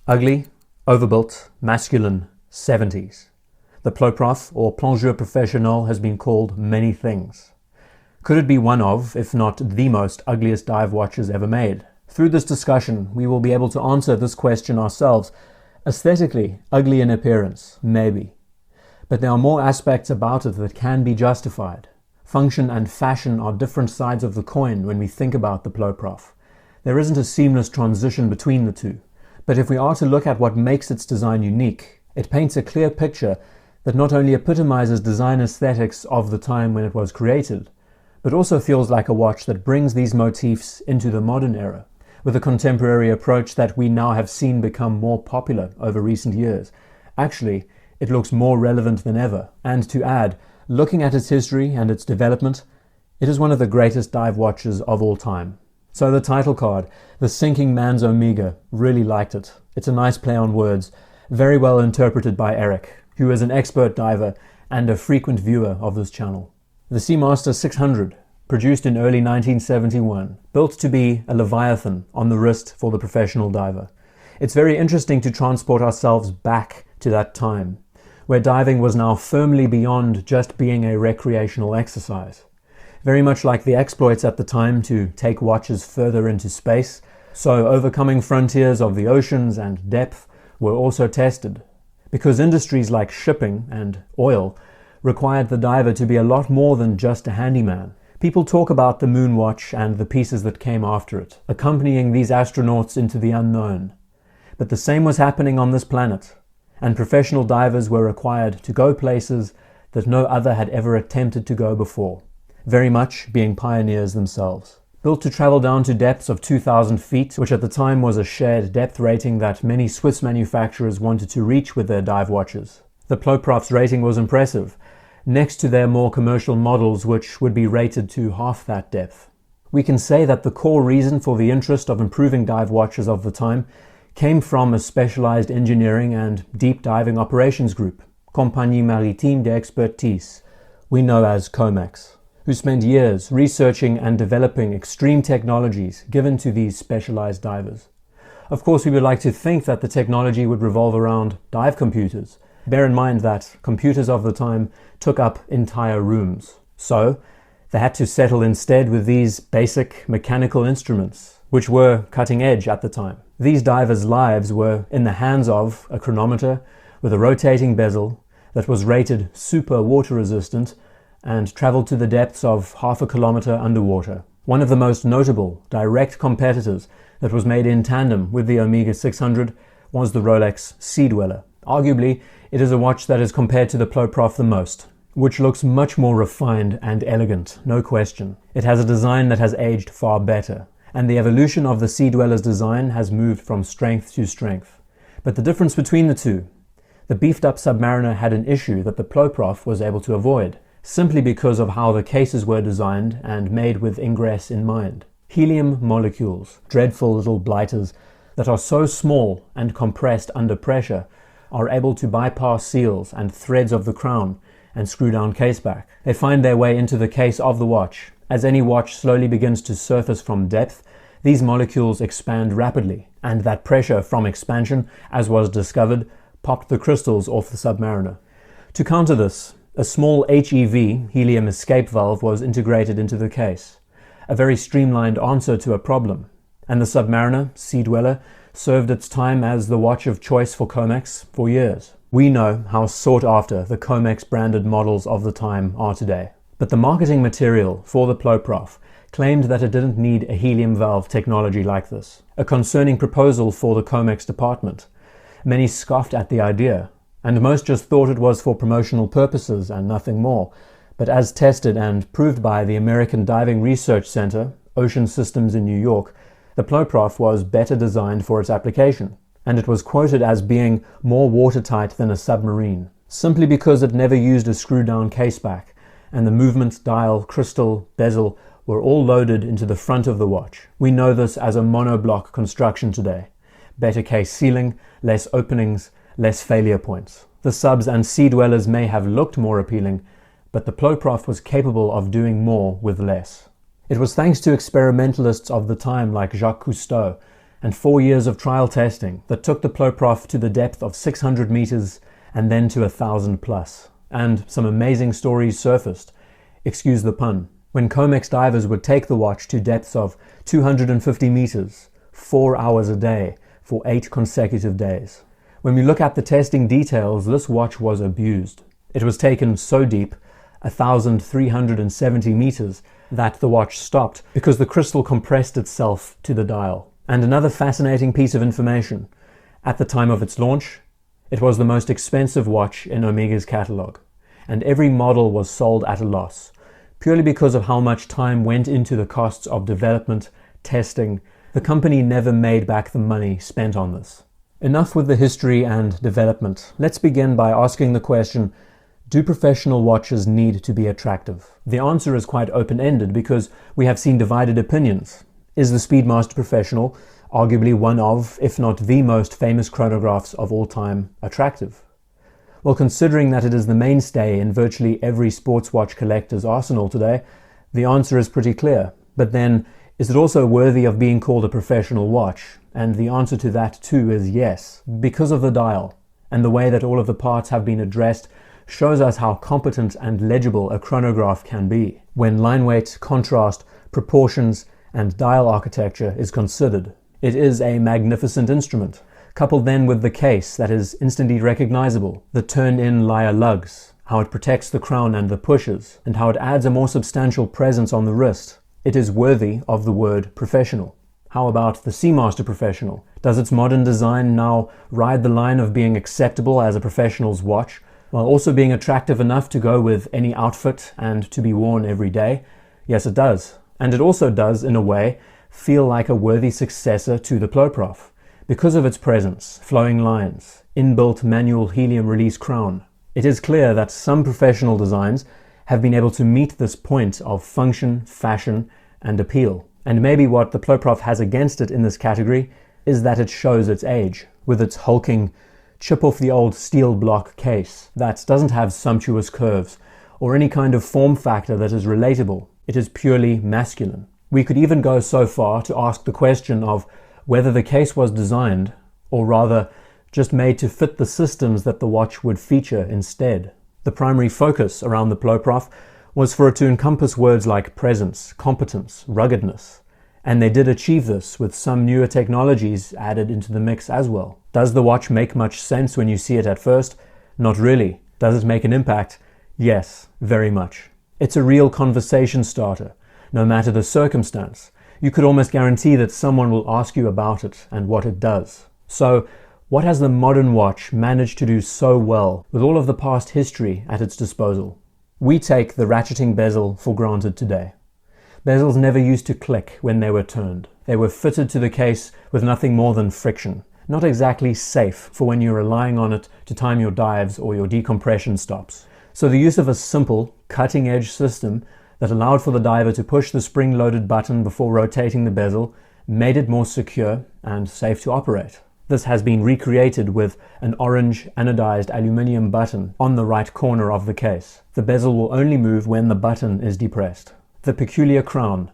Ugly, overbuilt, masculine, 70s. The PloProf, or Plongeur Professionnel, has been called many things. Could it be one of, if not the most ugliest dive watches ever made? Through this discussion, we will be able to answer this question ourselves. Aesthetically, ugly in appearance, maybe. But there are more aspects about it that can be justified. Function and fashion are different sides of the coin when we think about the PloProf. There isn't a seamless transition between the two. But if we are to look at what makes its design unique, it paints a clear picture that not only epitomizes design aesthetics of the time when it was created, but also feels like a watch that brings these motifs into the modern era, with a contemporary approach that we now have seen become more popular over recent years. Actually, it looks more relevant than ever. And to add, looking at its history and its development, it is one of the greatest dive watches of all time. So the title card, The Sinking Man's Omega, really liked it. It's a nice play on words, very well interpreted by Eric, who is an expert diver and a frequent viewer of this channel. The Seamaster 600, produced in early 1971, built to be a leviathan on the wrist for the professional diver. It's very interesting to transport ourselves back to that time, where diving was now firmly beyond just being a recreational exercise. Very much like the exploits at the time to take watches further into space, so overcoming frontiers of the oceans and depth were also tested. Because industries like shipping and oil required the diver to be a lot more than just a handyman. People talk about the moon watch and the pieces that came after it, accompanying these astronauts into the unknown. But the same was happening on this planet, and professional divers were required to go places that no other had ever attempted to go before, very much being pioneers themselves. Built to travel down to depths of 2,000 feet, which at the time was a shared depth rating that many Swiss manufacturers wanted to reach with their dive watches. The PloProf's rating was impressive, next to their more commercial models which would be rated to half that depth. We can say that the core reason for the interest of improving dive watches of the time came from a specialized engineering and deep diving operations group, Compagnie Maritime d'Expertise, we know as COMEX, who spent years researching and developing extreme technologies given to these specialized divers. Of course, we would like to think that the technology would revolve around dive computers. Bear in mind that computers of the time took up entire rooms. So, they had to settle instead with these basic mechanical instruments, which were cutting edge at the time. These divers' lives were in the hands of a chronometer with a rotating bezel that was rated super water resistant and traveled to the depths of half a kilometer underwater. One of the most notable direct competitors that was made in tandem with the Omega 600 was the Rolex Sea Dweller. Arguably, it is a watch that is compared to the PloProf the most, which looks much more refined and elegant, no question. It has a design that has aged far better, and the evolution of the Sea Dweller's design has moved from strength to strength. But the difference between the two, the beefed up Submariner had an issue that the PloProf was able to avoid, simply because of how the cases were designed and made with ingress in mind. Helium molecules, dreadful little blighters that are so small and compressed under pressure, are able to bypass seals and threads of the crown and screw down caseback. They find their way into the case of the watch. As any watch slowly begins to surface from depth, these molecules expand rapidly, and that pressure from expansion, as was discovered, popped the crystals off the Submariner. To counter this, a small HEV, helium escape valve, was integrated into the case. A very streamlined answer to a problem. And the Submariner, Sea Dweller, served its time as the watch of choice for COMEX for years. We know how sought after the COMEX branded models of the time are today. But the marketing material for the PloProf claimed that it didn't need a helium valve technology like this. A concerning proposal for the COMEX department. Many scoffed at the idea, and most just thought it was for promotional purposes and nothing more. But as tested and proved by the American Diving Research Center, Ocean Systems in New York, the PloProf was better designed for its application, and it was quoted as being more watertight than a submarine, simply because it never used a screw-down caseback, and the movement, dial, crystal, bezel were all loaded into the front of the watch. We know this as a monobloc construction today. Better case sealing, less openings, less failure points. The subs and Sea Dwellers may have looked more appealing, but the PloProf was capable of doing more with less. It was thanks to experimentalists of the time like Jacques Cousteau and 4 years of trial testing that took the PloProf to the depth of 600 meters and then to 1,000 plus. And some amazing stories surfaced, excuse the pun, when Comex divers would take the watch to depths of 250 meters, 4 hours a day, for 8 consecutive days. When we look at the testing details, this watch was abused. It was taken so deep, 1,370 meters, that the watch stopped because the crystal compressed itself to the dial. And another fascinating piece of information, at the time of its launch, it was the most expensive watch in Omega's catalogue, and every model was sold at a loss, purely because of how much time went into the costs of development, testing. The company never made back the money spent on this. Enough with the history and development. Let's begin by asking the question, do professional watches need to be attractive? The answer is quite open-ended because we have seen divided opinions. Is the Speedmaster Professional, arguably one of, if not the most famous chronographs of all time, attractive? Well, considering that it is the mainstay in virtually every sports watch collector's arsenal today, the answer is pretty clear. But then, is it also worthy of being called a professional watch? And the answer to that too is yes, because of the dial, and the way that all of the parts have been addressed shows us how competent and legible a chronograph can be when line weight, contrast, proportions, and dial architecture is considered. It is a magnificent instrument, coupled then with the case that is instantly recognizable, the turn-in lyre lugs, how it protects the crown and the pushers, and how it adds a more substantial presence on the wrist. It is worthy of the word professional. How about the Seamaster Professional? Does its modern design now ride the line of being acceptable as a professional's watch, while also being attractive enough to go with any outfit and to be worn every day? Yes, it does. And it also does, in a way, feel like a worthy successor to the PloProf, because of its presence, flowing lines, inbuilt manual helium release crown. It is clear that some professional designs have been able to meet this point of function, fashion, and appeal. And maybe what the PloProf has against it in this category is that it shows its age, with its hulking, chip-off-the-old steel block case that doesn't have sumptuous curves or any kind of form factor that is relatable. It is purely masculine. We could even go so far to ask the question of whether the case was designed, or rather just made to fit the systems that the watch would feature instead. The primary focus around the PloProf was for it to encompass words like presence, competence, ruggedness, and they did achieve this with some newer technologies added into the mix as well. Does the watch make much sense when you see it at first? Not really. Does it make an impact? Yes, very much. It's a real conversation starter, no matter the circumstance. You could almost guarantee that someone will ask you about it and what it does. So, what has the modern watch managed to do so well with all of the past history at its disposal? We take the ratcheting bezel for granted today. Bezels never used to click when they were turned. They were fitted to the case with nothing more than friction. Not exactly safe for when you're relying on it to time your dives or your decompression stops. So the use of a simple, cutting-edge system that allowed for the diver to push the spring-loaded button before rotating the bezel made it more secure and safe to operate. This has been recreated with an orange anodized aluminium button on the right corner of the case. The bezel will only move when the button is depressed. The peculiar crown,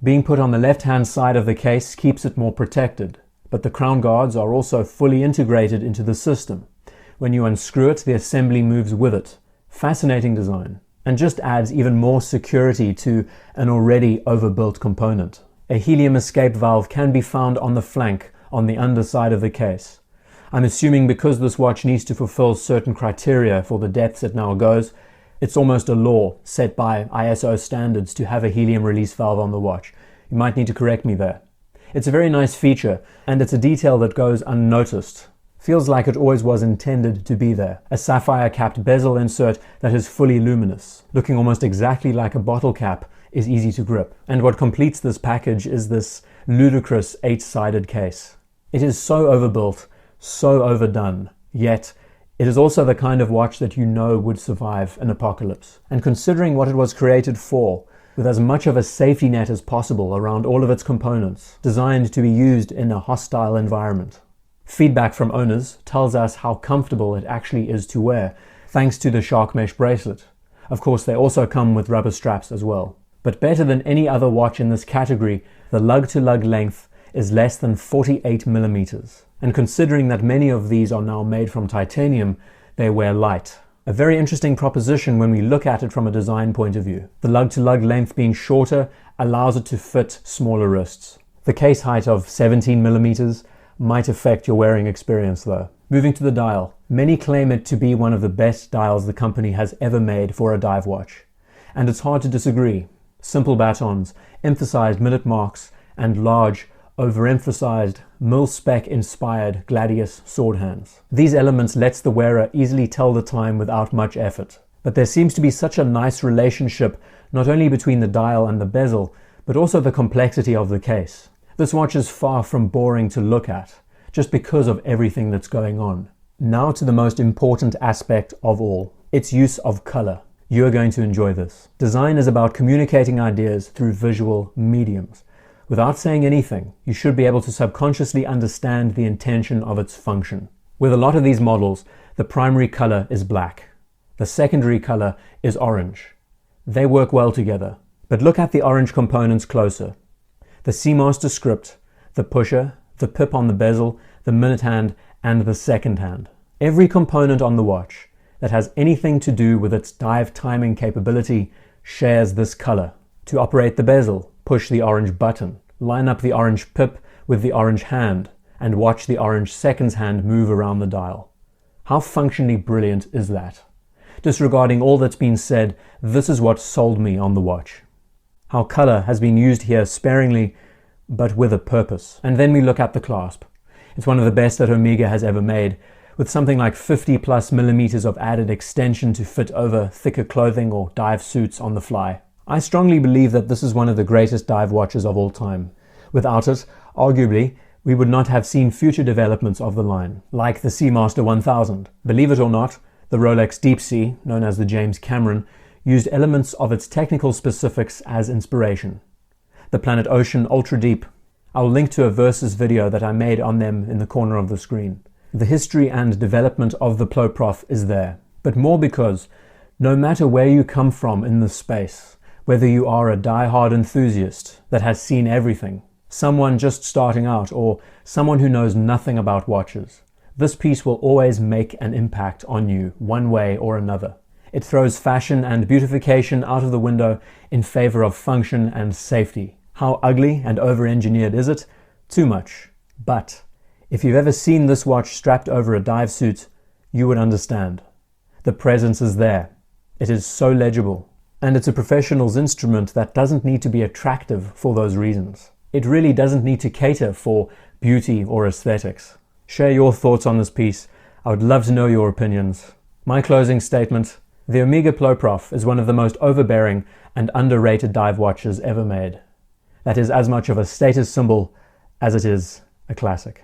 being put on the left-hand side of the case, keeps it more protected, but the crown guards are also fully integrated into the system. When you unscrew it, the assembly moves with it. Fascinating design, and just adds even more security to an already overbuilt component. A helium escape valve can be found on the flank on the underside of the case. I'm assuming because this watch needs to fulfill certain criteria for the depths it now goes, it's almost a law set by ISO standards to have a helium release valve on the watch. You might need to correct me there. It's a very nice feature, and it's a detail that goes unnoticed. Feels like it always was intended to be there. A sapphire-capped bezel insert that is fully luminous, looking almost exactly like a bottle cap, is easy to grip. And what completes this package is this ludicrous 8-sided case. It is so overbuilt, so overdone, yet it is also the kind of watch that you know would survive an apocalypse. And considering what it was created for, with as much of a safety net as possible around all of its components, designed to be used in a hostile environment. Feedback from owners tells us how comfortable it actually is to wear, thanks to the shark mesh bracelet. Of course, they also come with rubber straps as well. But better than any other watch in this category, the lug-to-lug length is less than 48 millimeters. And considering that many of these are now made from titanium, they wear light. A very interesting proposition when we look at it from a design point of view. The lug-to-lug length being shorter allows it to fit smaller wrists. The case height of 17 millimeters might affect your wearing experience though. Moving to the dial. Many claim it to be one of the best dials the company has ever made for a dive watch. And it's hard to disagree. Simple batons, emphasized minute marks, and large, overemphasized, mil-spec inspired gladius sword hands. These elements lets the wearer easily tell the time without much effort. But there seems to be such a nice relationship not only between the dial and the bezel, but also the complexity of the case. This watch is far from boring to look at, just because of everything that's going on. Now to the most important aspect of all, its use of color. You are going to enjoy this. Design is about communicating ideas through visual mediums. Without saying anything, you should be able to subconsciously understand the intention of its function. With a lot of these models, the primary color is black. The secondary color is orange. They work well together. But look at the orange components closer. The Seamaster script, the pusher, the pip on the bezel, the minute hand, and the second hand. Every component on the watch that has anything to do with its dive timing capability shares this color. To operate the bezel, push the orange button, line up the orange pip with the orange hand, and watch the orange seconds hand move around the dial. How functionally brilliant is that? Disregarding all that's been said, this is what sold me on the watch. How color has been used here sparingly, but with a purpose. And then we look at the clasp. It's one of the best that Omega has ever made, with something like 50 plus millimeters of added extension to fit over thicker clothing or dive suits on the fly. I strongly believe that this is one of the greatest dive watches of all time. Without it, arguably, we would not have seen future developments of the line, like the Seamaster 1000. Believe it or not, the Rolex Deep Sea, known as the James Cameron, used elements of its technical specifics as inspiration. The Planet Ocean Ultra Deep. I'll link to a Versus video that I made on them in the corner of the screen. The history and development of the PloProf is there, but more because no matter where you come from in the space, whether you are a die-hard enthusiast that has seen everything, someone just starting out, or someone who knows nothing about watches, this piece will always make an impact on you one way or another. It throws fashion and beautification out of the window in favor of function and safety. How ugly and over-engineered is it? Too much. But if you've ever seen this watch strapped over a dive suit, you would understand. The presence is there. It is so legible. And it's a professional's instrument that doesn't need to be attractive for those reasons. It really doesn't need to cater for beauty or aesthetics. Share your thoughts on this piece. I would love to know your opinions. My closing statement: the Omega PloProf is one of the most overbearing and underrated dive watches ever made. That is as much of a status symbol as it is a classic.